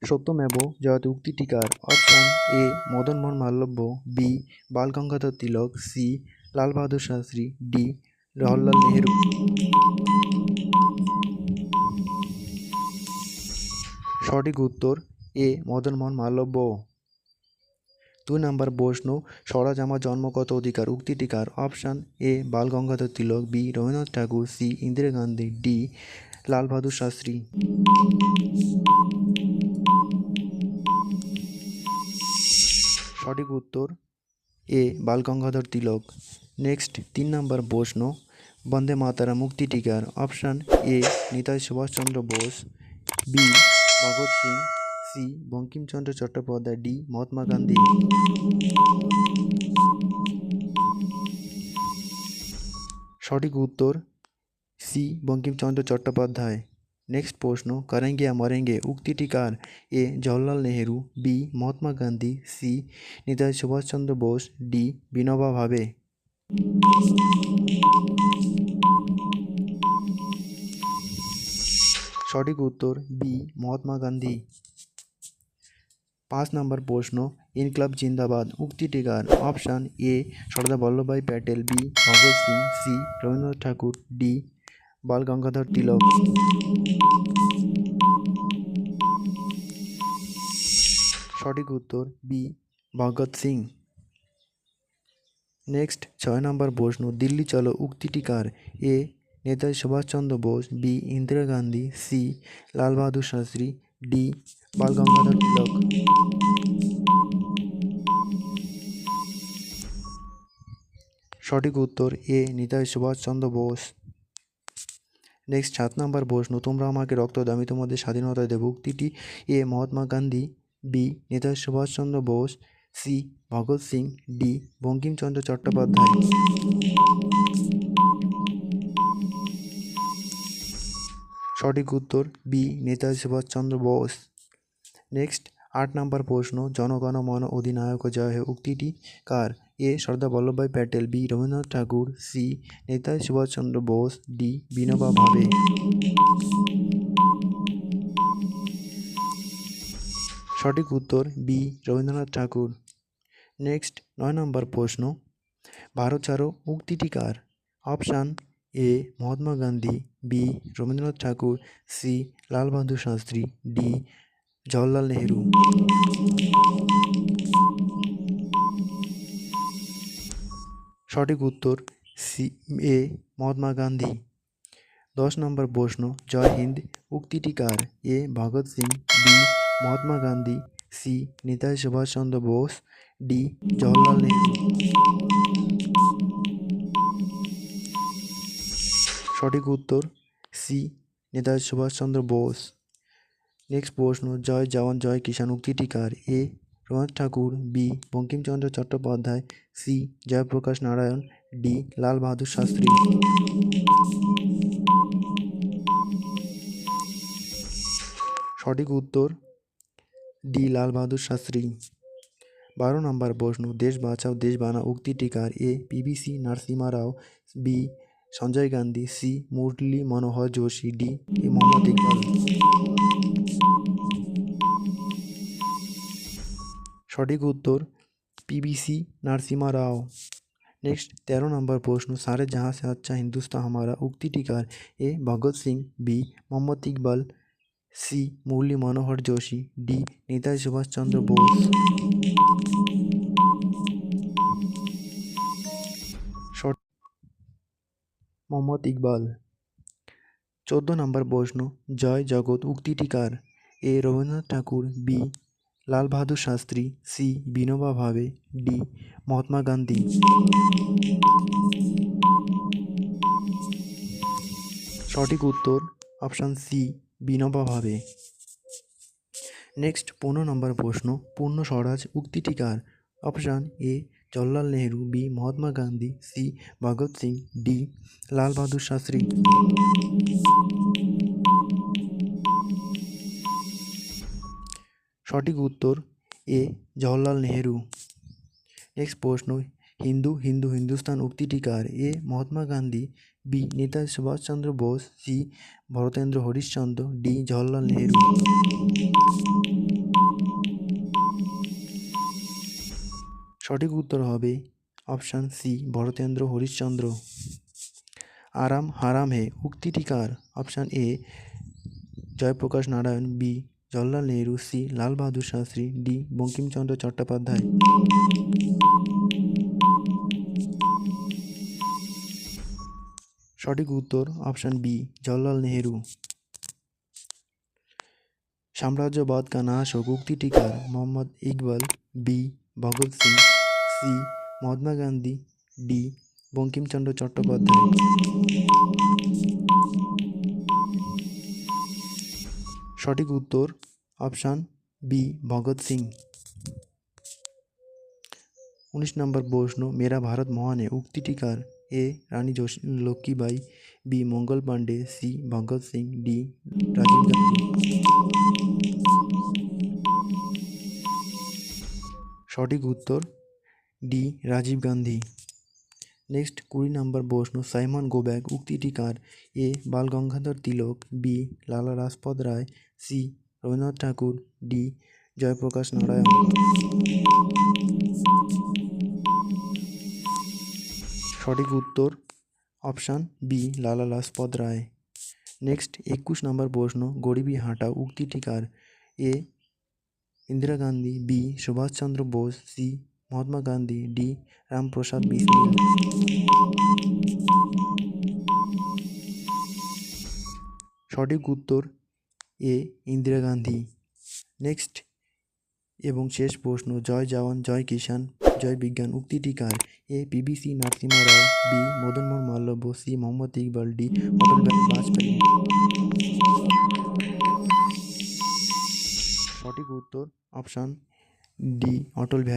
সত্যমেব জয়তে উক্তিটি কার? Option A Madanmohan Malviya, B Bal Gangadhar Tilak, C Lal Bahadur Shastri, D Jawaharlal Nehru. সঠিক উত্তর এ মদনমোহন মালব্য। 2 নম্বর প্রশ্ন, স্বরাজ আমার জন্মগত অধিকার উক্তিটি কার? Option A Bal Gangadhar Tilak, B Rabindranath Thakur, C Indira Gandhi, D Lal Bahadur Shastri. সঠিক উত্তর এ বাল গঙ্গাধর তিলক। নেক্সট 3 নম্বর প্রশ্ন, বন্দে মাতারাম উক্তিটি কার? Option A Netaji Subhash Chandra Bose, B Bhagat Singh, C Bankimchandra Chattopadhyay, D Mahatma Gandhi. সঠিক উত্তর সি বঙ্কিমচন্দ্র চট্টোপাধ্যায়। নেক্সট প্রশ্ন, করেঙ্গে या মরেঙ্গে উক্তিটি কার? A Jawaharlal Nehru, B Mahatma Gandhi, C Netaji Subhash Chandra Bose, D Vinoba Bhave. সঠিক উত্তর বি মহাত্মা গান্ধী। 5 নম্বর প্রশ্ন, ইনকলাব জিন্দাবাদ উক্তিটি কার? Option A Sardar Vallabhbhai Patel, B Bhagat Singh, C Rabindranath Thakur, D Bal Gangadhar Tilak. সঠিক উত্তর B Bhagat Singh. Next 6 number প্রশ্ন, দিল্লি চলো উক্তিটি কার? A Netaji Subhash Chandra Bose, B Indira Gandhi, C Lal Bahadur Shastri, D Bal Gangadhar Tilak. সঠিক উত্তর A Netaji Subhash Chandra Bose. Next 7 number প্রশ্ন, তোমরা আমাকে রক্ত দাও আমি তোমাদের স্বাধীনতা দেব উক্তিটি A Mahatma Gandhi, B Netaji Subhash Chandra Bose, C Bhagat Singh, D Bankimchandra Chattopadhyay. সঠিক উত্তর B Netaji Subhash Chandra Bose. Next 8 number প্রশ্ন, জনগণ মন অধিনায়ক জয় হে উক্তিটি কার? A Sardar Vallabhbhai Patel, B Rabindranath Thakur, C Netaji Subhash Chandra Bose, D Vinoba Bhave. সঠিক উত্তর B Rabindranath Thakur. Next 9 number প্রশ্ন, ভারত ছাড়ো উক্তিটি কার? Option A Mahatma Gandhi, B Rabindranath Thakur, C Lal Bahadur Shastri, D Jawaharlal Nehru. সঠিক উত্তর C A Mahatma Gandhi. 10 number প্রশ্ন, জয় হিন্দ উক্তিটি কার? A Bhagat Singh, B Mahatma Gandhi, C Netaji Subhash Chandra Bose, D Jawaharlal Nehru. সঠিক উত্তর সি নেতাজি সুভাষচন্দ্র বোস। নেক্সট প্রশ্ন, জয় জওয়ান জয় কিষাণ উক্তিটি কার? A Rabindranath Thakur, B Bankimchandra Chattopadhyay, C Jayaprakash Narayan, D Lal Bahadur Shastri. সঠিক উত্তর ডি লাল বাহাদুর শাস্ত্রী। 12 নম্বর প্রশ্ন, দেশ বাঁচাও দেশ বানাও উক্তিটি কার? এ পিভিসি নরসিমহা রাও, বি সঞ্জয় গান্ধী, সি মুরলী মনোহর যোশী, ডি মোহাম্মদ ইকবাল। সঠিক উত্তর পিভিসি নরসিমহা রাও। নেক্সট 13 নম্বর প্রশ্ন, সারে জাহাঁ সে আচ্ছা হিন্দুস্তান হামারা উক্তিটি কার? A Bhagat Singh, B Mohammad Iqbal, C Murali Manohar Joshi, D Netaji Subhash Chandra Bose. Mohammad Iqbal. 14 নম্বর প্রশ্ন, জয় জগৎ উক্তিটি কার? A Rabindranath Thakur, B Lal Bahadur Shastri, C Vinoba ভাবে, ডি মহাত্মা গান্ধী। সঠিক উত্তর অপশান সি বিনোবা ভাবে। নেক্সট 15 নম্বর প্রশ্ন, পূর্ণ স্বরাজ উক্তিটি কার? Option A Jawaharlal Nehru, B Mahatma Gandhi, C Bhagat Singh, D Lal Bahadur Shastri. সঠিক উত্তর এ জওহরলাল নেহেরু। নেক্সট প্রশ্ন, হিন্দু হিন্দু হিন্দুস্তান উক্তিটি কার? A Mahatma Gandhi, B Netaji Subhash Chandra Bose, C Bharatendra Harishchandra, D Jawaharlal Nehru. সঠিক উত্তর হবে অপশান সি ভরতেন্দ্র হরিশ্চন্দ্র। আরাম হারাম হে উক্তিটি কার? Option A Jayaprakash Narayan, B Jawaharlal Nehru, C Lal Bahadur Shastri, D Bankimchandra Chattopadhyay. সঠিক উত্তর অপশান বি জওহরলাল নেহরু। সাম্রাজ্যবাদ কা নাশ হোক উক্তিটি কার? Mohammad Iqbal, B Bhagat Singh, C Mahatma Gandhi, D Bankimchandra Chattopadhyay. সঠিক উত্তর option B Bhagat Singh. 19 number প্রশ্ন, মেরা ভারত মহান হে উক্তিটি কার? A Rani Lakshmibai, B Mangal Pandey, C Bhagat Singh, D Rajiv Gandhi. সঠিক উত্তর ডি রাজীব গান্ধী। নেক্সট 20 নম্বর প্রশ্ন, সাইমন গো ব্যাক উক্তিটি কার? এ বাল গঙ্গাধর তিলক, বি লালা রাজপথ রায়, সি রবীন্দ্রনাথ ঠাকুর, ডি জয়প্রকাশ নারায়ণ। সঠিক উত্তর option B Lala Lajpat Rai. Next 21 নম্বর প্রশ্ন, গরিবি হাঁটাও উক্তিটি কার? A Indira Gandhi, B Subhash Chandra Bose, C Mahatma Gandhi, D Ramprasad Bismil. সঠিক উত্তর এ ইন্দিরা গান্ধী। নেক্সট এবং শেষ প্রশ্ন, জয় জওয়ান জয় কিষান জয় বিজ্ঞান উক্তিটি কার? এ পিবিসি Narasimha Rao, B Madan Mohan Malviya, C Mohammad Iqbal, D Atal Bihari Vajpayee. সঠিক উত্তর অপশান ডি অটল বিহারী